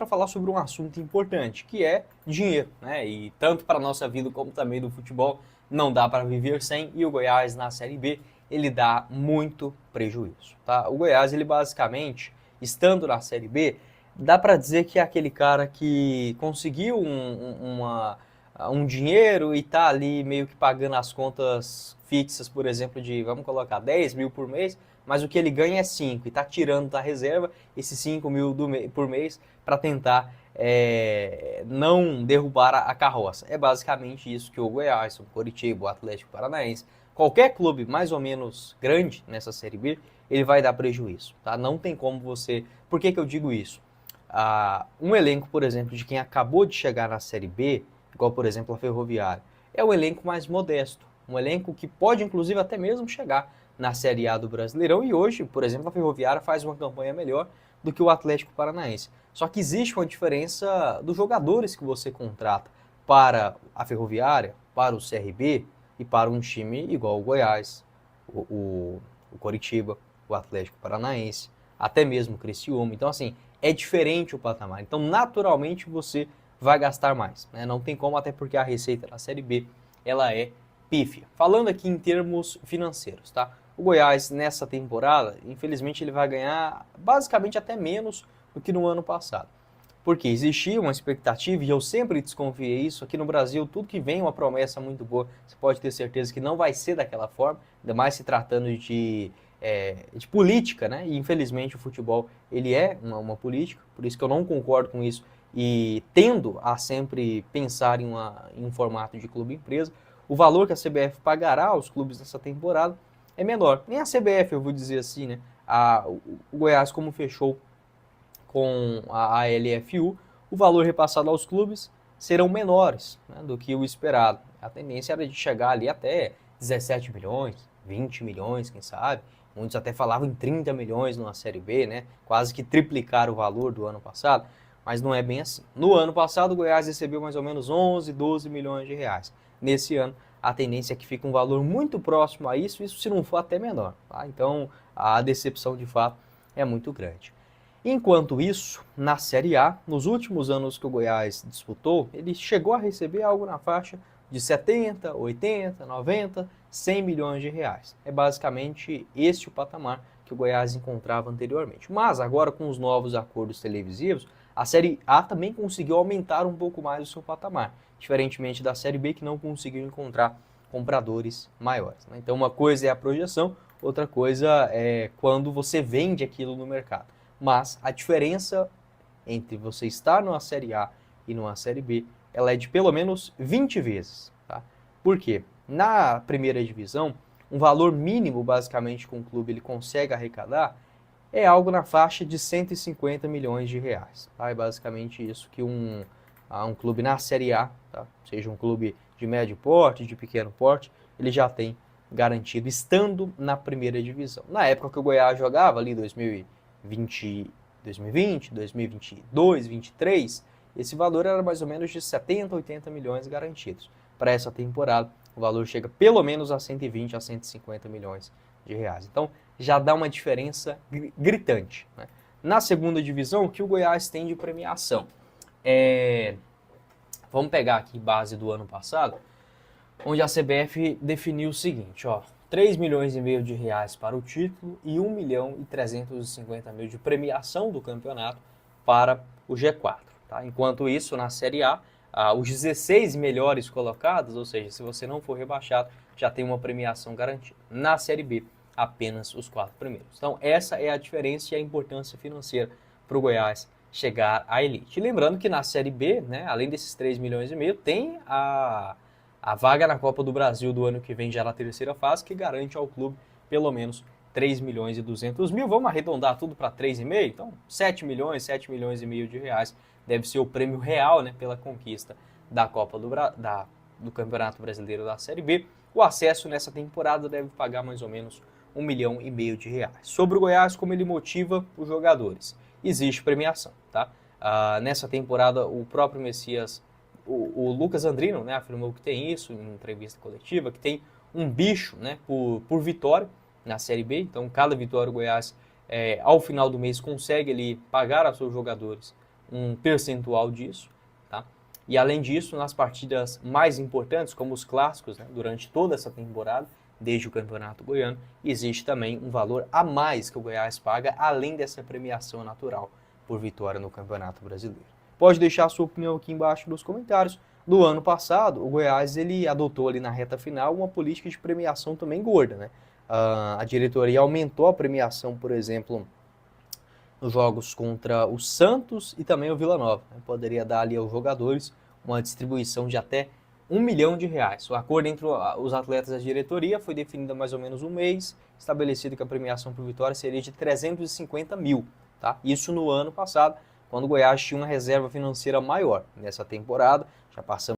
para falar sobre um assunto importante, que é dinheiro, né? E tanto para a nossa vida como também do futebol, não dá para viver sem, e o Goiás na Série B, ele dá muito prejuízo, tá? O Goiás, ele basicamente, estando na Série B, dá para dizer que é aquele cara que conseguiu um dinheiro e tá ali meio que pagando as contas fixas, por exemplo, de, vamos colocar, 10 mil por mês, mas o que ele ganha é 5 e tá tirando da reserva esses 5 mil por mês para tentar não derrubar a carroça. É basicamente isso que o Goiás, o Coritiba, o Atlético Paranaense, qualquer clube mais ou menos grande nessa Série B, ele vai dar prejuízo, tá? Não tem como você... Por que eu digo isso? Um elenco, por exemplo, de quem acabou de chegar na Série B, igual, por exemplo, a Ferroviária, é um elenco mais modesto, um elenco que pode, inclusive, até mesmo chegar na Série A do Brasileirão, e hoje, por exemplo, a Ferroviária faz uma campanha melhor do que o Atlético Paranaense. Só que existe uma diferença dos jogadores que você contrata para a Ferroviária, para o CRB e para um time igual o Goiás, o Coritiba, o Atlético Paranaense, até mesmo o Criciúma. Então, assim, é diferente o patamar. Então, naturalmente, você vai gastar mais, né? Não tem como, até porque a receita da Série B, ela é pífia. Falando aqui em termos financeiros, tá? O Goiás, nessa temporada, infelizmente, ele vai ganhar basicamente até menos do que no ano passado. Porque existia uma expectativa, e eu sempre desconfiei isso, aqui no Brasil, tudo que vem é uma promessa muito boa, você pode ter certeza que não vai ser daquela forma, ainda mais se tratando de política, né? E infelizmente o futebol, ele é uma política, por isso que eu não concordo com isso, e tendo a sempre pensar em um formato de clube-empresa, o valor que a CBF pagará aos clubes nessa temporada é menor. Nem a CBF, eu vou dizer assim, né? O Goiás, como fechou com a LFU, o valor repassado aos clubes serão menores, né, do que o esperado. A tendência era de chegar ali até 17 milhões, 20 milhões, quem sabe. Muitos até falavam em 30 milhões numa Série B, né? Quase que triplicar o valor do ano passado, mas não é bem assim. No ano passado, o Goiás recebeu mais ou menos 11, 12 milhões de reais. Nesse ano, a tendência é que fique um valor muito próximo a isso se não for até menor. Tá? Então, a decepção, de fato, é muito grande. Enquanto isso, na Série A, nos últimos anos que o Goiás disputou, ele chegou a receber algo na faixa de 70, 80, 90, 100 milhões de reais. É basicamente este o patamar que o Goiás encontrava anteriormente. Mas agora, com os novos acordos televisivos, a Série A também conseguiu aumentar um pouco mais o seu patamar, diferentemente da Série B, que não conseguiu encontrar compradores maiores. Então, uma coisa é a projeção, outra coisa é quando você vende aquilo no mercado. Mas a diferença entre você estar numa Série A e numa Série B, ela é de pelo menos 20 vezes. Tá? Por quê? Na primeira divisão, um valor mínimo, basicamente, que um clube ele consegue arrecadar é algo na faixa de 150 milhões de reais. Tá? É basicamente isso que um clube na Série A, tá? Seja um clube de médio porte, de pequeno porte, ele já tem garantido, estando na primeira divisão. Na época que o Goiás jogava, ali 2020, 2022, 2023, esse valor era mais ou menos de 70, 80 milhões garantidos. Para essa temporada, o valor chega pelo menos a 120 a 150 milhões de reais. Então, já dá uma diferença gritante. Né? Na segunda divisão, o que o Goiás tem de premiação? Vamos pegar aqui base do ano passado, onde a CBF definiu o seguinte, ó, 3 milhões e meio de reais para o título e 1 milhão e 350 mil de premiação do campeonato para o G4. Tá? Enquanto isso, na Série A, os 16 melhores colocados, ou seja, se você não for rebaixado, já tem uma premiação garantida. Na Série B, apenas os 4 primeiros. Então, essa é a diferença e a importância financeira para o Goiás chegar à elite. E lembrando que na Série B, né, além desses 3 milhões e meio, tem a vaga na Copa do Brasil do ano que vem, já na terceira fase, que garante ao clube pelo menos 3 milhões e 200 mil. Vamos arredondar tudo para 3,5? Então, 7 milhões e meio de reais deve ser o prêmio real, né, pela conquista da Copa do Campeonato Brasileiro da Série B. O acesso nessa temporada deve pagar mais ou menos 1 milhão e meio de reais. Sobre o Goiás, como ele motiva os jogadores? Existe premiação, tá? Nessa temporada, o próprio Messias, o Lucas Andrino, né, afirmou que tem isso em entrevista coletiva, que tem um bicho, né, por vitória na Série B. Então, cada vitória o Goiás, ao final do mês, consegue ali pagar aos seus jogadores um percentual disso, tá? E além disso, nas partidas mais importantes, como os clássicos, né, durante toda essa temporada, desde o Campeonato Goiano, existe também um valor a mais que o Goiás paga, além dessa premiação natural por vitória no Campeonato Brasileiro. Pode deixar a sua opinião aqui embaixo nos comentários. No ano passado, o Goiás ele adotou ali na reta final uma política de premiação também gorda, né? A diretoria aumentou a premiação, por exemplo, nos jogos contra o Santos e também o Vila Nova, né? Poderia dar ali aos jogadores uma distribuição de até R$1 milhão. O acordo entre os atletas e a diretoria foi definido há mais ou menos um mês, estabelecido que a premiação por vitória seria de 350 mil. Tá? Isso no ano passado, quando o Goiás tinha uma reserva financeira maior. Nessa temporada, já passamos